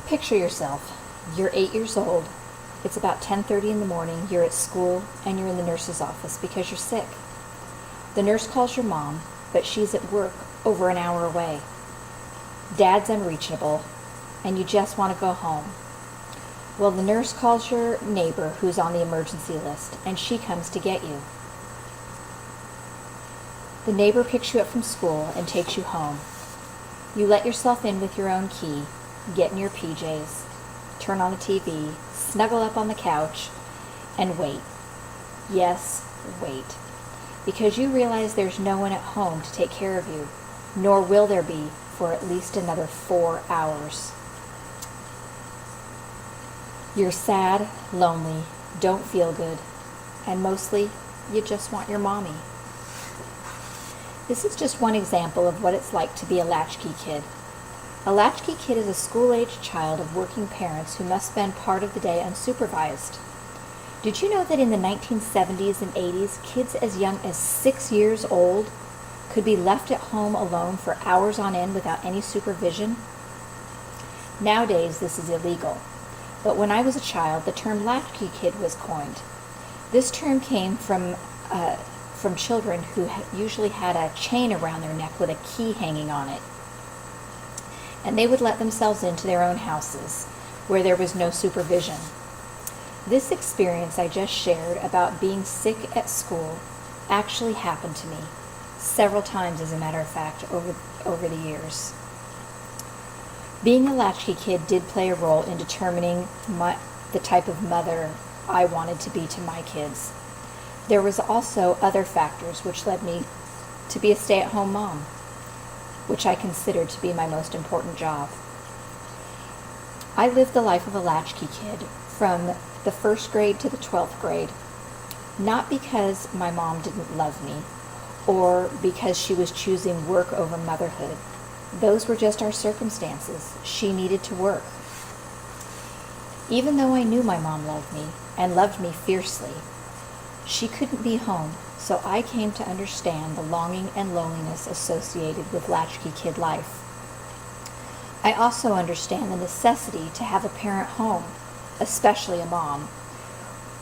Picture yourself. You're 8 years old. It's about 10:30 in the morning. You're at school and you're in the nurse's office because you're sick. The nurse calls your mom, but she's at work over an hour away. Dad's unreachable, and you just want to go home. Well, the nurse calls your neighbor who's on the emergency list, and she comes to get you. The neighbor picks you up from school and takes you home. You let yourself in with your own key, get in your PJs, turn on the TV, snuggle up on the couch, and wait. Yes, wait. Because you realize there's no one at home to take care of you, nor will there be for at least another 4 hours. You're sad, lonely, don't feel good, and mostly, you just want your mommy. This is just one example of what it's like to be a latchkey kid. A latchkey kid is a school-aged child of working parents who must spend part of the day unsupervised. Did you know that in the 1970s and 80s, kids as young as 6 years old could be left at home alone for hours on end without any supervision? Nowadays, this is illegal. But when I was a child, the term latchkey kid was coined. This term came from children who usually had a chain around their neck with a key hanging on it. And they would let themselves into their own houses, where there was no supervision. This experience I just shared about being sick at school actually happened to me several times, as a matter of fact, over the years. Being a latchkey kid did play a role in determining the type of mother I wanted to be to my kids. There was also other factors which led me to be a stay-at-home mom, which I considered to be my most important job. I lived the life of a latchkey kid from the 1st grade to the 12th grade, not because my mom didn't love me or because she was choosing work over motherhood. Those were just our circumstances. She needed to work. Even though I knew my mom loved me and loved me fiercely, she couldn't be home, so I came to understand the longing and loneliness associated with latchkey kid life. I also understand the necessity to have a parent home, especially a mom,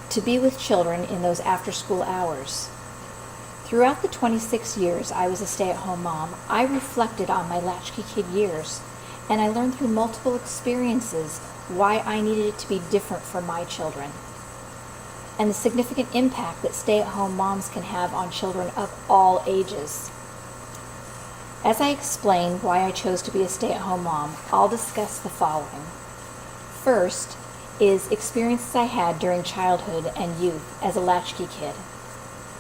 to be with children in those after-school hours. Throughout the 26 years I was a stay-at-home mom, I reflected on my latchkey kid years, and I learned through multiple experiences why I needed it to be different for my children, and the significant impact that stay-at-home moms can have on children of all ages. As I explain why I chose to be a stay-at-home mom, I'll discuss the following. First is experiences I had during childhood and youth as a latchkey kid.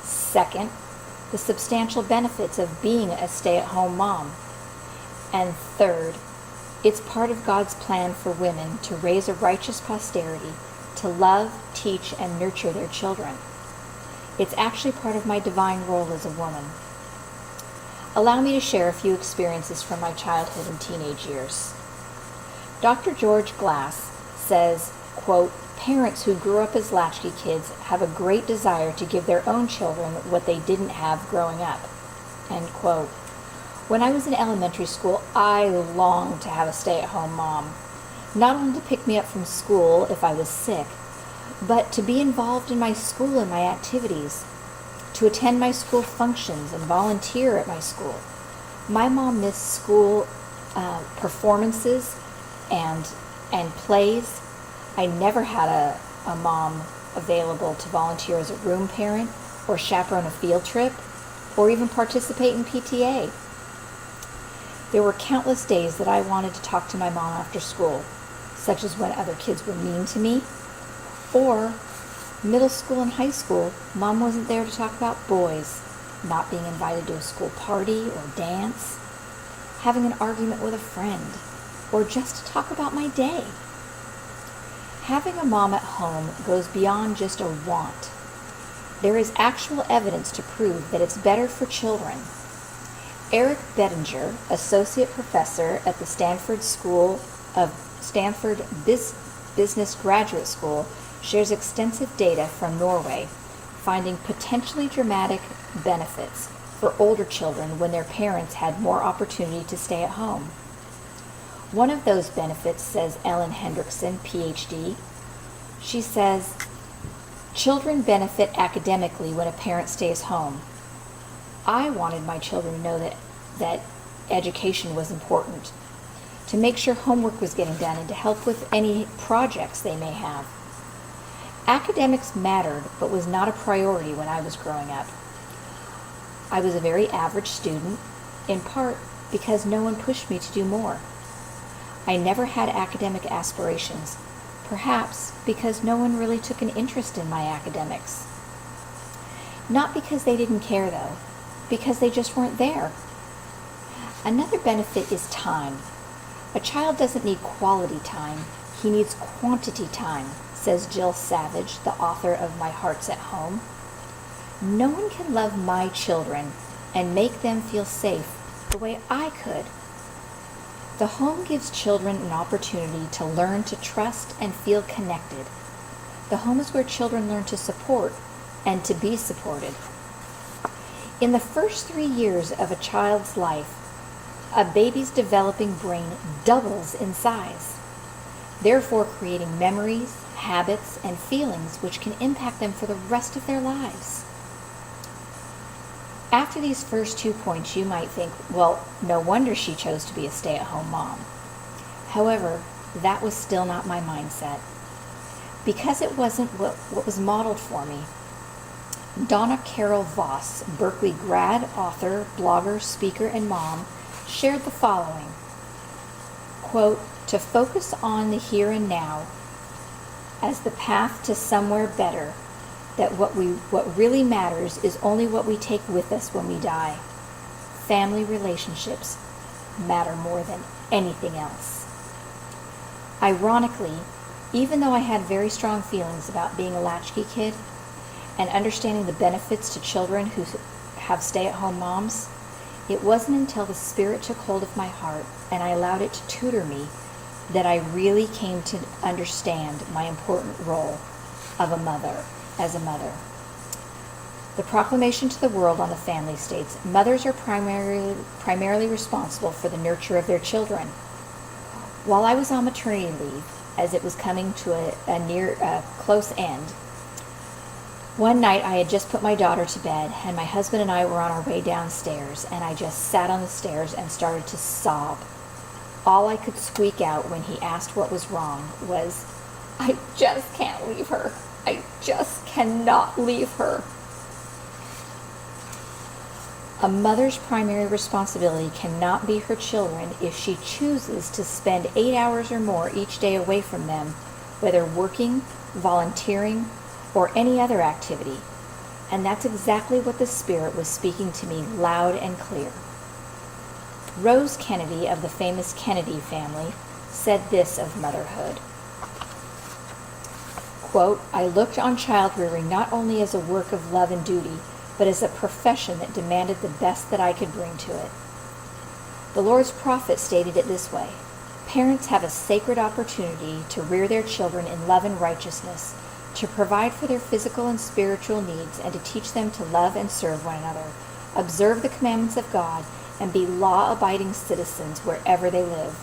Second, the substantial benefits of being a stay-at-home mom. And third, it's part of God's plan for women to raise a righteous posterity, to love, teach, and nurture their children. It's actually part of my divine role as a woman. Allow me to share a few experiences from my childhood and teenage years. Dr. George Glass says, quote, "Parents who grew up as latchkey kids have a great desire to give their own children what they didn't have growing up." End quote. When I was in elementary school, I longed to have a stay-at-home mom, not only to pick me up from school if I was sick, but to be involved in my school and my activities, to attend my school functions and volunteer at my school. My mom missed school performances and plays. I never had a mom available to volunteer as a room parent or chaperone a field trip or even participate in PTA. There were countless days that I wanted to talk to my mom after school, such as when other kids were mean to me, or middle school and high school, mom wasn't there to talk about boys, not being invited to a school party or dance, having an argument with a friend, or just to talk about my day. Having a mom at home goes beyond just a want. There is actual evidence to prove that it's better for children. Eric Bettinger, associate professor at the Stanford Business Graduate School, shares extensive data from Norway, finding potentially dramatic benefits for older children when their parents had more opportunity to stay at home. One of those benefits, says Ellen Hendrickson, PhD, she says, children benefit academically when a parent stays home. I wanted my children to know that education was important, to make sure homework was getting done, and to help with any projects they may have. Academics mattered, but was not a priority when I was growing up. I was a very average student, in part because no one pushed me to do more. I never had academic aspirations, perhaps because no one really took an interest in my academics. Not because they didn't care, though, because they just weren't there. Another benefit is time. A child doesn't need quality time, he needs quantity time, says Jill Savage, the author of My Heart's at Home. No one can love my children and make them feel safe the way I could. The home gives children an opportunity to learn to trust and feel connected. The home is where children learn to support and to be supported. In the first 3 years of a child's life, a baby's developing brain doubles in size, therefore creating memories, habits, and feelings which can impact them for the rest of their lives. After these first 2 points, you might think, well, no wonder she chose to be a stay-at-home mom. However, that was still not my mindset. Because it wasn't what was modeled for me, Donna Carol Voss, Berkeley grad, author, blogger, speaker, and mom, shared the following, quote, to focus on the here and now as the path to somewhere better, that what really matters is only what we take with us when we die. Family relationships matter more than anything else. Ironically, even though I had very strong feelings about being a latchkey kid and understanding the benefits to children who have stay-at-home moms, it wasn't until the Spirit took hold of my heart and I allowed it to tutor me that I really came to understand my important role of a mother, as a mother. The proclamation to the world on the family states, mothers are primarily responsible for the nurture of their children. While I was on maternity leave, as it was coming to a close end, one night I had just put my daughter to bed, and my husband and I were on our way downstairs, and I just sat on the stairs and started to sob. All I could squeak out when he asked what was wrong was, I just can't leave her. I just cannot leave her. A mother's primary responsibility cannot be her children if she chooses to spend 8 hours or more each day away from them, whether working, volunteering, or any other activity. And that's exactly what the Spirit was speaking to me loud and clear. Rose Kennedy of the famous Kennedy family said this of motherhood, quote, I looked on child rearing not only as a work of love and duty, but as a profession that demanded the best that I could bring to it. The Lord's prophet stated it this way, parents have a sacred opportunity to rear their children in love and righteousness, to provide for their physical and spiritual needs, and to teach them to love and serve one another, observe the commandments of God, and be law-abiding citizens wherever they live.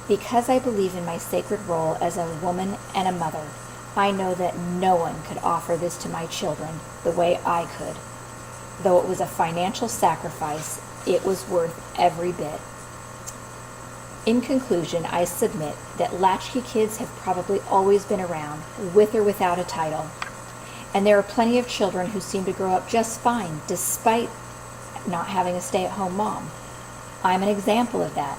Because I believe in my sacred role as a woman and a mother, I know that no one could offer this to my children the way I could. Though it was a financial sacrifice, it was worth every bit. In conclusion, I submit that latchkey kids have probably always been around, with or without a title. And there are plenty of children who seem to grow up just fine, despite not having a stay-at-home mom. I'm an example of that.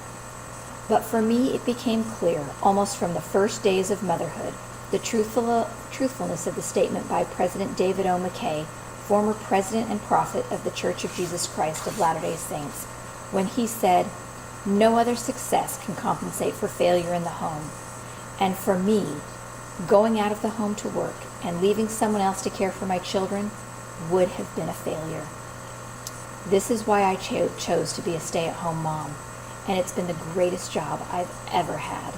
But for me, it became clear, almost from the first days of motherhood, the truthfulness of the statement by President David O. McKay, former president and prophet of the Church of Jesus Christ of Latter-day Saints, when he said, no other success can compensate for failure in the home. And for me, going out of the home to work and leaving someone else to care for my children would have been a failure. This is why I chose to be a stay-at-home mom, and it's been the greatest job I've ever had.